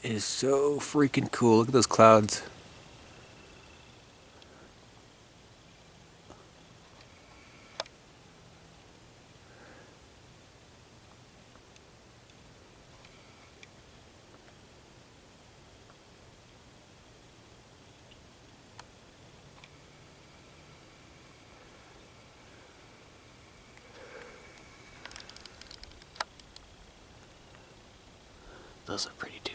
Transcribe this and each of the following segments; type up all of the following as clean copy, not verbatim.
is so freaking cool. Look at those clouds. Those are pretty too.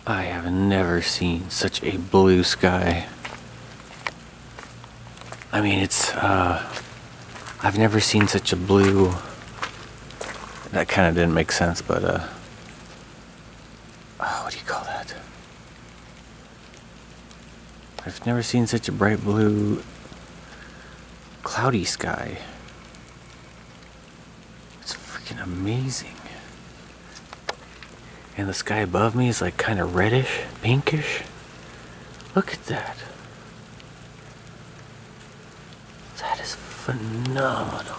I have never seen such a blue sky. I mean, I've never seen such a blue. That kind of didn't make sense, but, what do you call that? I've never seen such a bright blue, cloudy sky. It's freaking amazing. And the sky above me is like kind of reddish, pinkish. Look at that. That is phenomenal.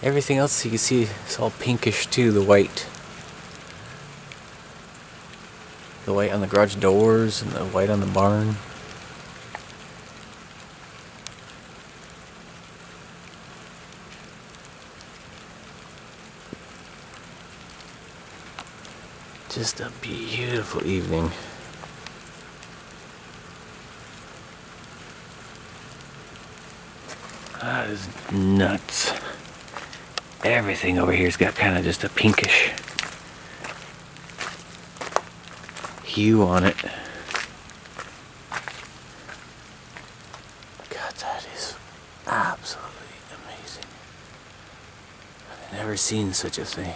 Everything else you can see is all pinkish too, the white. The white on the garage doors and the white on the barn. Just a beautiful evening. That is nuts. Everything over here's got kind of just a pinkish hue on it. God, that is absolutely amazing. I've never seen such a thing.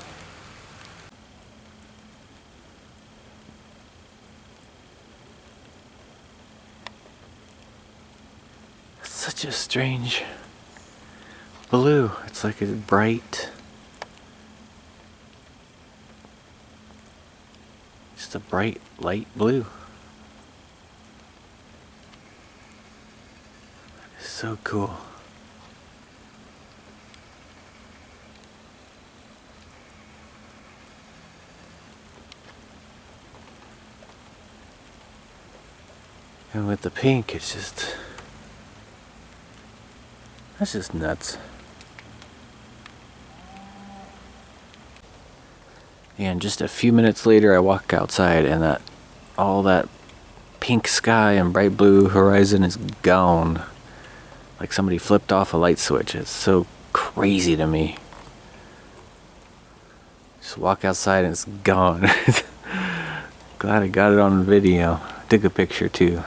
Such a strange blue. It's like a bright, just a bright light blue. It's so cool. And with the pink, it's just, that's just nuts. And just a few minutes later, I walk outside and all that pink sky and bright blue horizon is gone. Like somebody flipped off a light switch. It's so crazy to me. Just walk outside and it's gone. Glad I got it on video. Took a picture too.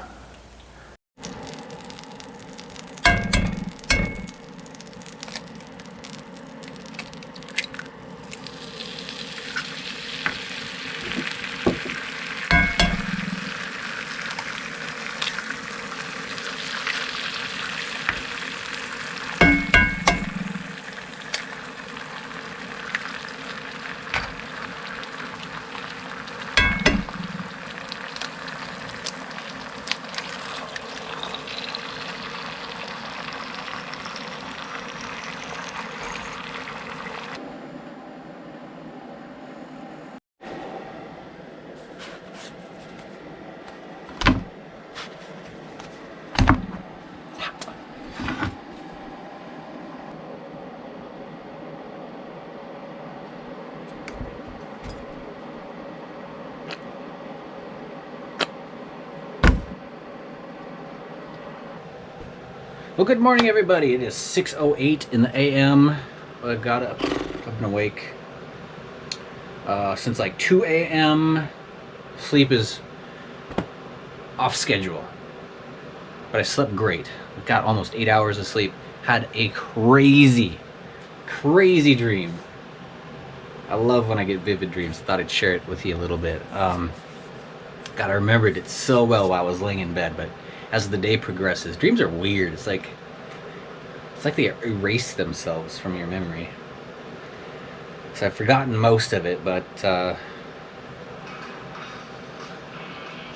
Well, good morning, everybody. It is 6:08 in the a.m. I got up and awake since like 2 a.m. Sleep is off schedule, but I slept great. Got almost 8 hours of sleep. Had a crazy dream. I love when I get vivid dreams. Thought I'd share it with you a little bit. God, I remembered it so well while I was laying in bed, but as the day progresses, dreams are weird. It's like they erase themselves from your memory. So I've forgotten most of it, but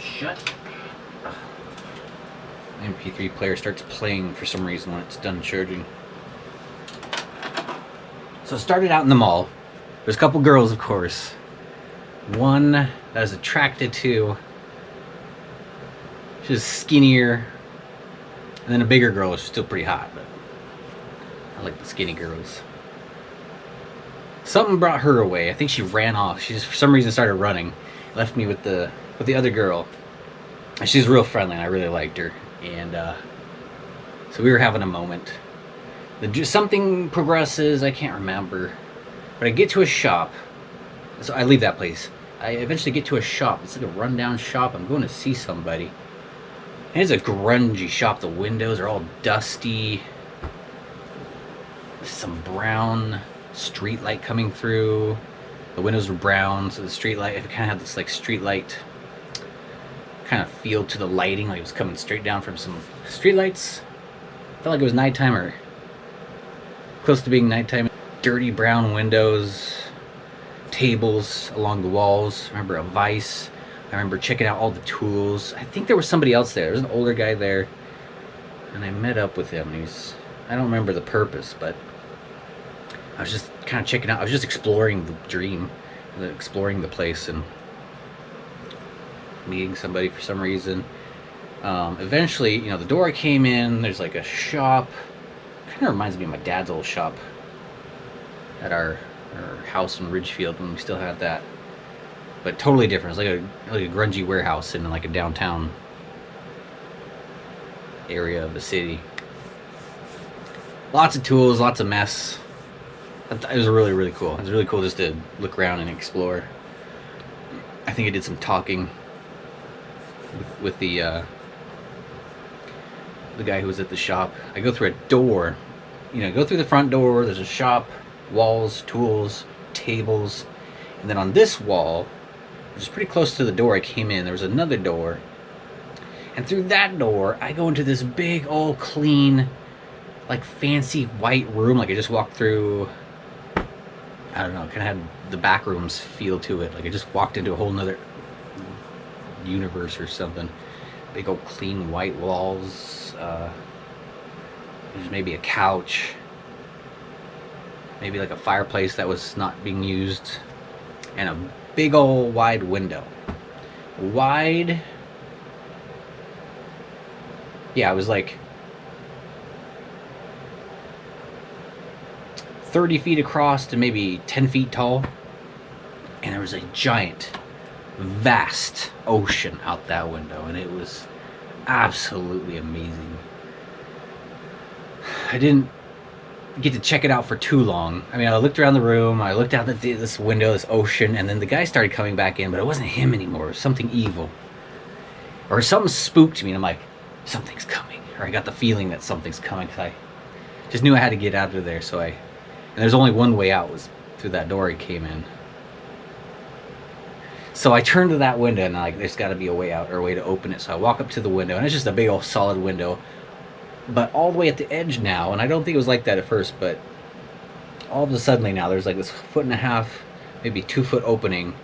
shut. The MP3 player starts playing for some reason when it's done charging. So it started out in the mall. There's a couple girls, of course. One that I was attracted to. She was skinnier. And then a bigger girl was still pretty hot, but I like the skinny girls. Something brought her away. I think she ran off. She just for some reason started running. Left me with the other girl. And she's real friendly and I really liked her. And so we were having a moment. Something progresses, I can't remember. But I get to a shop. So I leave that place. I eventually get to a shop. It's like a rundown shop. I'm going to see somebody. And it's a grungy shop. The windows are all dusty. There's some brown street light coming through. The windows were brown, so the street light, it kind of had this like street light kind of feel to the lighting, like it was coming straight down from some street lights. Felt like it was nighttime or close to being nighttime. Dirty brown windows, tables along the walls. I remember a vise. I remember checking out all the tools. I think there was somebody else there. There was an older guy there, and I met up with him. I don't remember the purpose, but I was just kind of checking out. I was just exploring the dream, exploring the place, and meeting somebody for some reason. Eventually, the door I came in, there's like a shop. Kind of reminds me of my dad's old shop at our house in Ridgefield when we still had that. But totally different. It's like a grungy warehouse in like a downtown area of the city. Lots of tools, lots of mess. It was really, really cool. It was really cool just to look around and explore. I think I did some talking with the guy who was at the shop. I go through a door. Go through the front door. There's a shop, walls, tools, tables. And then on this wall, which is pretty close to the door I came in, there was another door. And through that door, I go into this big, old, clean, like fancy white room. Like I just walked through, I don't know, kind of had the back rooms feel to it. Like I just walked into a whole nother universe or something. Big old clean white walls. There's maybe a couch. Maybe like a fireplace that was not being used. And a big old wide window. Wide. Yeah, it was like 30 feet across to maybe 10 feet tall. And there was a giant, vast ocean out that window. And it was absolutely amazing. I didn't get to check it out for too long. I mean, I looked around the room, I looked out this window, this ocean, and then the guy started coming back in, but it wasn't him anymore. It was something evil. Or something spooked me, and I'm like, something's coming. Or I got the feeling that something's coming, because I just knew I had to get out of there, and there's only one way out, was through that door he came in. So I turned to that window, and there's got to be a way out, or a way to open it. So I walk up to the window, and it's just a big old solid window, but all the way at the edge now, and I don't think it was like that at first, but all of a sudden now there's like this 1.5 feet, maybe 2 foot opening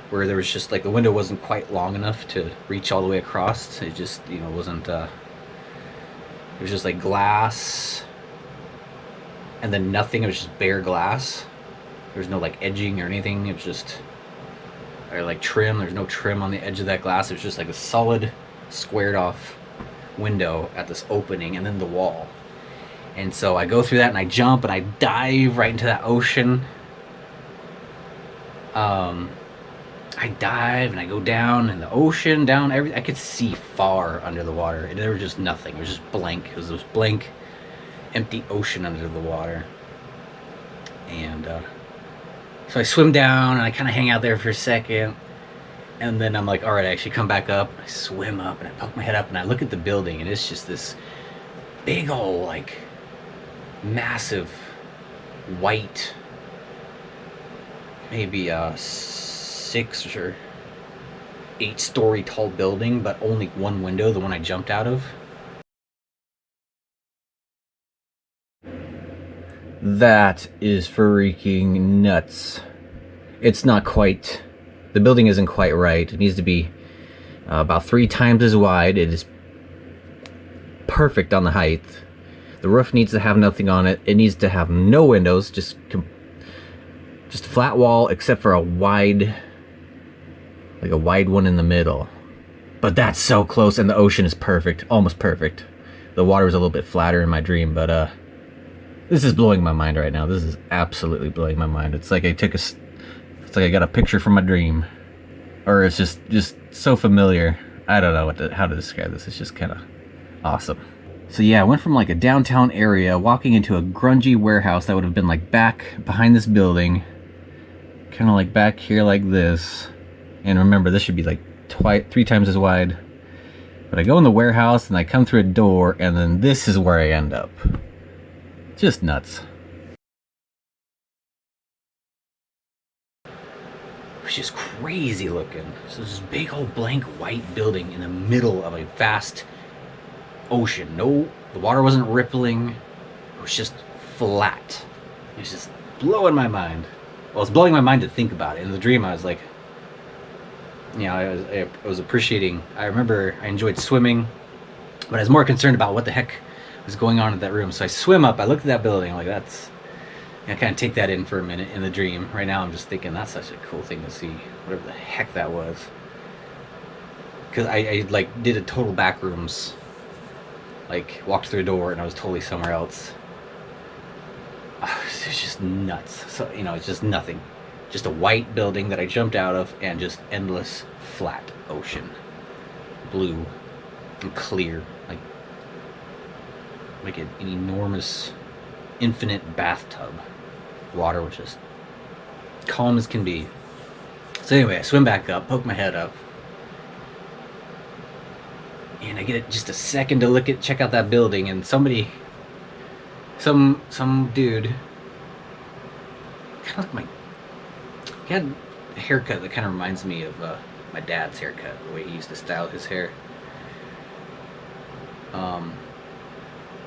where there was just like the window wasn't quite long enough to reach all the way across. It just, wasn't, it was just like glass and then nothing. It was just bare glass. There was no like edging or anything. It was just, or like trim. There's no trim on the edge of that glass. It was just like a solid squared off window at this opening and then the wall. And so I go through that and I jump and I dive right into that ocean. I dive and I go down in the ocean, down every. I could see far under the water, and there was just nothing. It was just blank. It was this blank, empty ocean under the water. And so I swim down and I kind of hang out there for a second, and then I'm like, all right, I should come back up. I swim up and I poke my head up and I look at the building, and it's just this big old, like, massive white, maybe a 6 or 8 story tall building, but only one window, the one I jumped out of. That is freaking nuts. It's not quite, the building isn't quite right. It needs to be about 3 times as wide. It is perfect on the height. The roof needs to have nothing on it. It needs to have no windows, just a flat wall, except for a wide one in the middle. But that's so close, and the ocean is perfect, almost perfect. The water was a little bit flatter in my dream, but this is blowing my mind right now. This is absolutely blowing my mind. It's like I got a picture from my dream, or it's just so familiar. I don't know how to describe this. It's just kind of awesome. So yeah, I went from like a downtown area, walking into a grungy warehouse that would have been like back behind this building, kind of like back here like this. And remember, this should be like 3 times as wide. But I go in the warehouse and I come through a door, and then this is where I end up. Just nuts. It was just crazy looking. So this big old blank white building in the middle of a vast ocean. No, the water wasn't rippling. It was just flat. It was just blowing my mind. Well, it's blowing my mind to think about it. In the dream, I was like, you know, I was appreciating. I remember I enjoyed swimming, but I was more concerned about what the heck was going on in that room. So I swim up. I looked at that building. I'm like, that's. I kind of take that in for a minute in the dream. Right now, I'm just thinking that's such a cool thing to see. Whatever the heck that was. Because I like did a total back rooms. Like walked through a door and I was totally somewhere else. It was just nuts. So, you know, it's just nothing. Just a white building that I jumped out of, and just endless flat ocean. Blue and clear. Like an enormous, infinite bathtub. Water was just calm as can be. So anyway, I swim back up, poke my head up. And I get just a second to check out that building, and some dude, kind of like he had a haircut that kind of reminds me of my dad's haircut, the way he used to style his hair.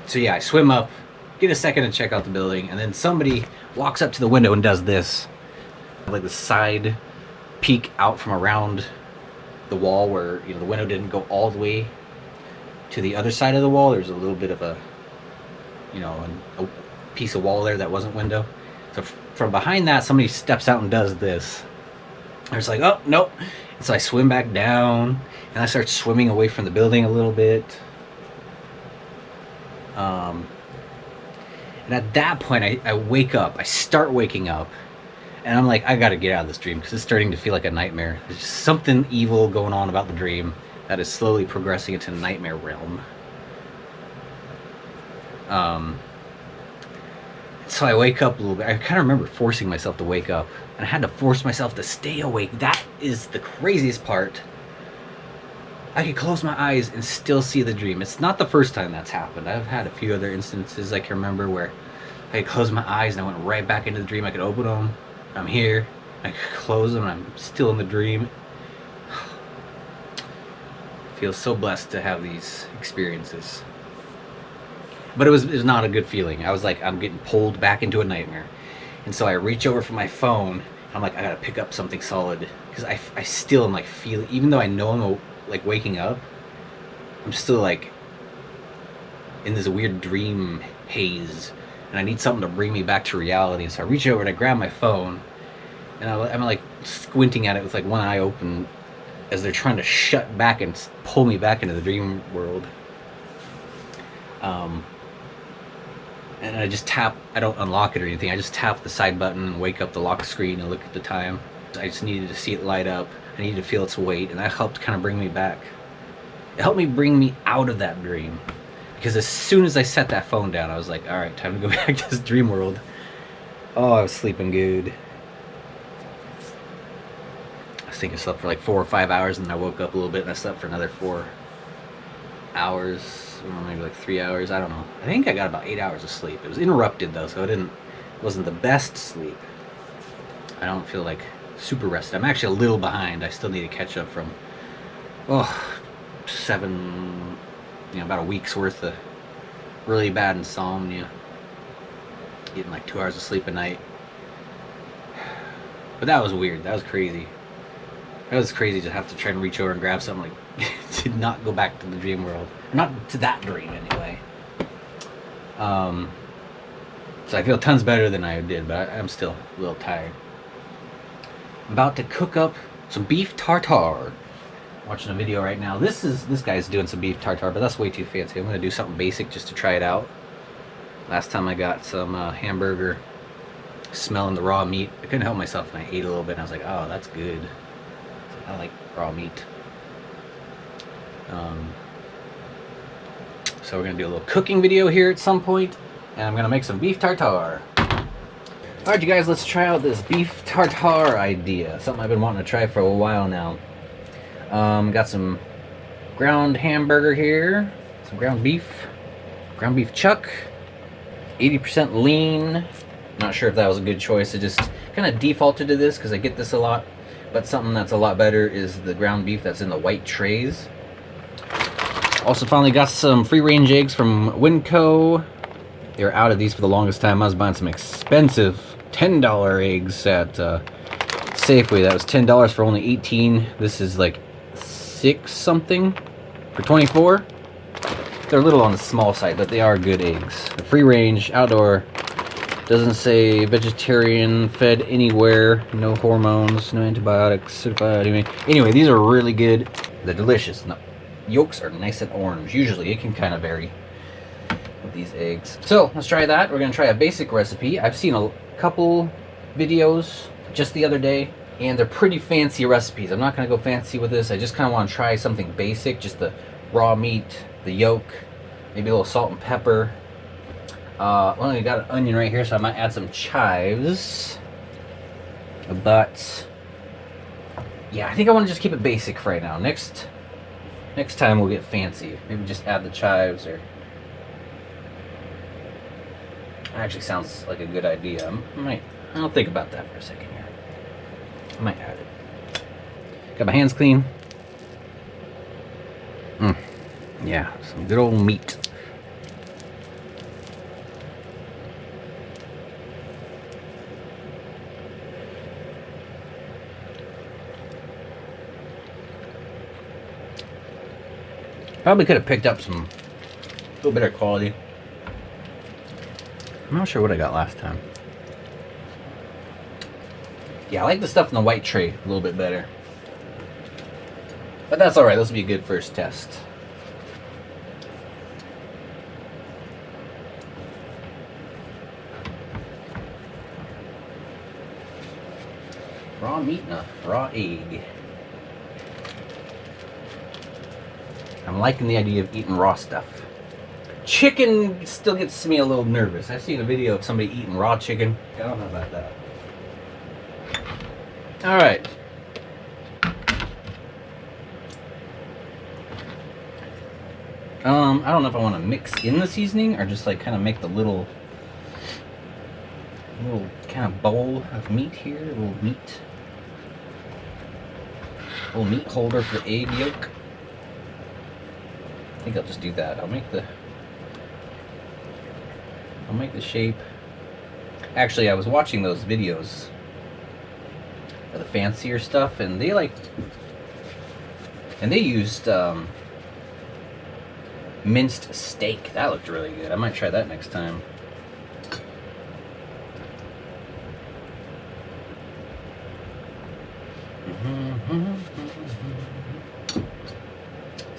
So yeah, I swim up, get a second to check out the building, and then somebody walks up to the window and does this, like the side peek out from around the wall where, you know, the window didn't go all the way to the other side of the wall. There's a little bit of a, you know, a piece of wall there that wasn't window. So from behind that, somebody steps out and does this. I was like, oh, nope. And so I swim back down, and I start swimming away from the building a little bit. And at that point, I wake up. I start waking up, and I'm like, I gotta get out of this dream, because it's starting to feel like a nightmare. There's just something evil going on about the dream that is slowly progressing into nightmare realm. So I wake up a little bit. I kind of remember forcing myself to wake up, and I had to force myself to stay awake. That is the craziest part. I could close my eyes and still see the dream. It's not the first time that's happened. I've had a few other instances I can remember where I could close my eyes and I went right back into the dream. I could open them. I'm here. I could close them and I'm still in the dream. I feel so blessed to have these experiences. But it was not a good feeling. I was like, I'm getting pulled back into a nightmare. And so I reach over for my phone. I'm like, I gotta pick up something solid. Because I still am like feeling, even though I know I'm like waking up, I'm still like in this weird dream haze. And I need something to bring me back to reality. So I reach over and I grab my phone. And I'm like squinting at it with like one eye open as they're trying to shut back and pull me back into the dream world. And I just tap, I don't unlock it or anything, I just tap the side button and wake up the lock screen and look at the time. I just needed to see it light up. I needed to feel its weight, and that helped kind of bring me back. It helped me bring me out of that dream. Because as soon as I set that phone down, I was like, all right, time to go back to this dream world. Oh, I was sleeping good. I think I slept for like 4 or 5 hours, and then I woke up a little bit, and I slept for another 4 hours, or maybe like 3 hours. I don't know. I think I got about 8 hours of sleep. It was interrupted though, so it wasn't the best sleep. I don't feel like super rested. I'm actually a little behind. I still need to catch up from about a week's worth of really bad insomnia. Getting like 2 hours of sleep a night. But that was weird. That was crazy. That was crazy to have to try and reach over and grab something, like to not go back to the dream world. Not to that dream anyway. So I feel tons better than I did, but I'm still a little tired. I'm about to cook up some beef tartare. Watching a video right now. This guy's doing some beef tartare, but that's way too fancy. I'm gonna do something basic just to try it out. Last time I got some hamburger, smelling the raw meat, I couldn't help myself, and I ate a little bit, and I was like, oh, that's good. I like raw meat. So we're gonna do a little cooking video here at some point, and I'm gonna make some beef tartare. Alright, you guys, let's try out this beef tartare idea. Something I've been wanting to try for a while now. Got some ground hamburger here, some ground beef chuck, 80% lean. Not sure if that was a good choice. I just kind of defaulted to this because I get this a lot, but something that's a lot better is the ground beef that's in the white trays. Also finally got some free-range eggs from Winco. They were out of these for the longest time. I was buying some expensive $10 eggs at Safeway. That was $10 for only 18. This is like 6 something for 24. They're a little on the small side, but they are good eggs. Free range, outdoor, doesn't say vegetarian, fed anywhere, no hormones, no antibiotics, certified. Anyway, these are really good. They're delicious. The yolks are nice and orange. Usually it can kind of vary with these eggs. So let's try that. We're gonna try a basic recipe. I've seen a couple videos just the other day, and they're pretty fancy recipes. I'm not going to go fancy with this. I just kind of want to try something basic, just the raw meat, the yolk, maybe a little salt and pepper. Well, I got an onion right here, so I might add some chives. But yeah, I think I want to just keep it basic for right now. Next time we'll get fancy. Maybe just add the chives, or actually sounds like a good idea. I'll think about that for a second here. I might add it. Got my hands clean. Yeah, some good old meat. Probably could have picked up some a little better quality. I'm not sure what I got last time. Yeah, I like the stuff in the white tray a little bit better. But that's alright, this will be a good first test. Raw meat and a raw egg. I'm liking the idea of eating raw stuff. Chicken still gets me a little nervous. I've seen a video of somebody eating raw chicken. I don't know about that. Alright. I don't know if I want to mix in the seasoning or just like kind of make the little kind of bowl of meat here. A little meat holder for the egg yolk. I think I'll just do that. I'll make the shape. Actually, I was watching those videos of the fancier stuff, and they used minced steak. That looked really good. I might try that next time.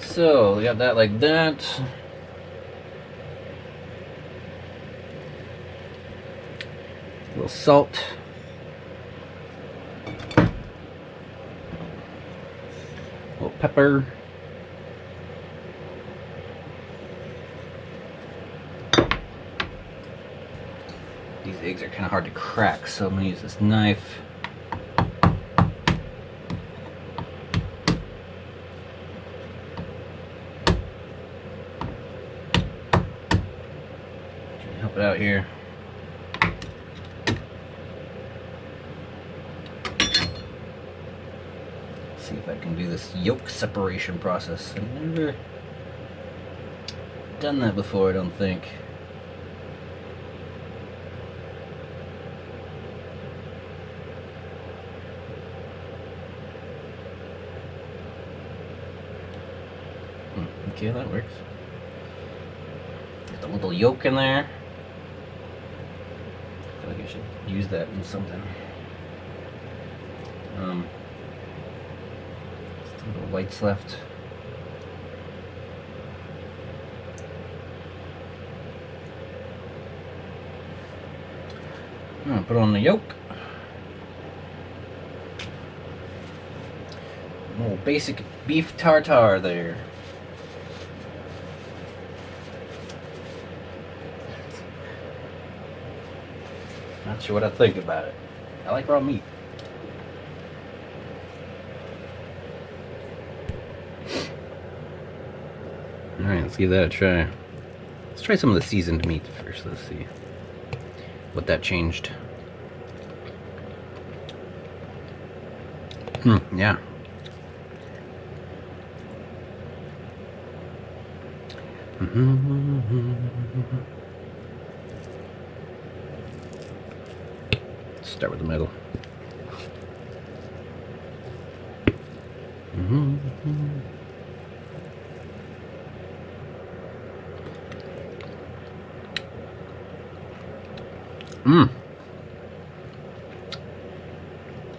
So we got that like that. A little salt. pepper. These eggs are kind of hard to crack, so I'm going to use this knife. Help it out here. See if I can do this yolk separation process. I've never done that before, I don't think. Okay, that works. Get the little yolk in there. I feel like I should use that in something. Still little whites left. I'm gonna put on the yolk. A little basic beef tartare there. Not sure what I think about it. I like raw meat. Alright, let's give that a try. Let's try some of the seasoned meat first. Let's see what that changed. Yeah. Start with the middle.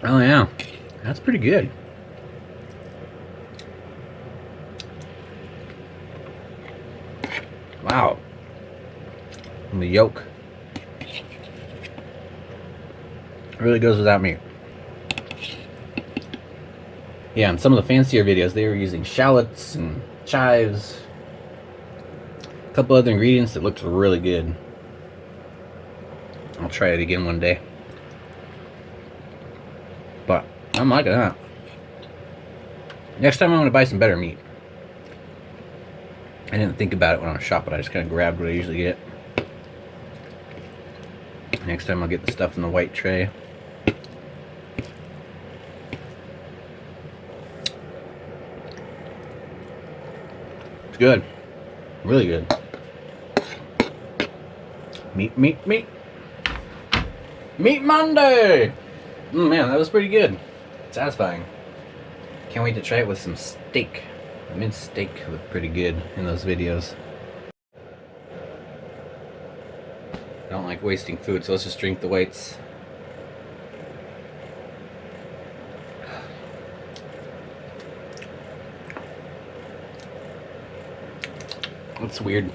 Oh yeah, that's pretty good. Wow. And the yolk really goes without meat. Yeah, in some of the fancier videos, they were using shallots and chives, a couple other ingredients that looked really good. I'll try it again one day. But I'm liking that. Next time I'm going to buy some better meat. I didn't think about it when I was shopping. I just kind of grabbed what I usually get. Next time I'll get the stuff in the white tray. It's good. Really good. Meat, meat, meat. Meat Monday! Man, that was pretty good. Satisfying. Can't wait to try it with some steak. The minced steak looked pretty good in those videos. I don't like wasting food, so let's just drink the whites. That's weird.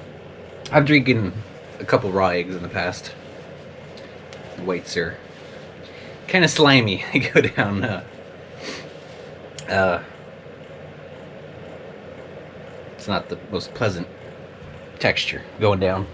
I've drinking a couple raw eggs in the past. The whites are kind of slimy. They go down. It's not the most pleasant texture going down.